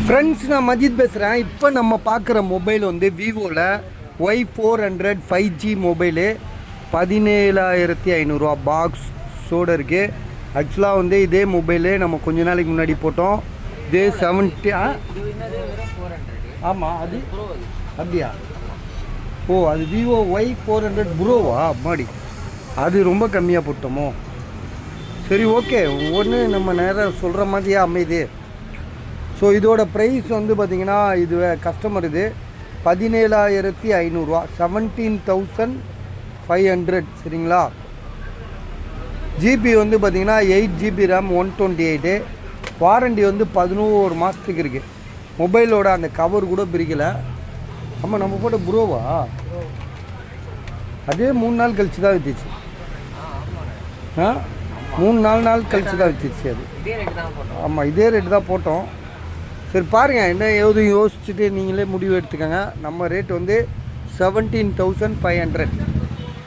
Friends, நான் மஜித் பேசுகிறேன். இப்போ நம்ம பார்க்குற மொபைல் வந்து விவோவில் Y400 5G மொபைலு 17,500 பாக்ஸோடு இருக்குது. ஆக்சுவலாக வந்து இதே மொபைலு நம்ம கொஞ்ச நாளைக்கு முன்னாடி போட்டோம். இதே 70 ஆமாம், அது அப்படியா? ஓ, அது விவோ Y400 ப்ரோவா? மாடி அது ரொம்ப கம்மியாக போட்டோமோ? சரி, ஓகே, ஒன்று நம்ம நேராக சொல்கிற மாதிரியே அமையுது. ஸோ இதோட ப்ரைஸ் வந்து பார்த்திங்கன்னா, இது கஸ்டமர் இது 17,500 17,500 சரிங்களா? ஜிபி வந்து பார்த்திங்கன்னா 8GB RAM 128. வாரண்டி வந்து 11 மாதத்துக்கு இருக்குது. மொபைலோட அந்த கவர் கூட பிரிக்கலை. ஆமாம், நம்ம போட்ட ப்ரோவா? அதே 3 நாள் கழிச்சு தான் வித்துச்சு. 3-4 நாள் கழிச்சு தான் வித்துச்சு அது. ஆமாம், இதே ரேட்டு தான் போட்டோம். சரி பாருங்கள், என்ன எதுவும் யோசிச்சுட்டு நீங்களே முடிவு எடுத்துக்கோங்க. நம்ம ரேட் வந்து 17,500.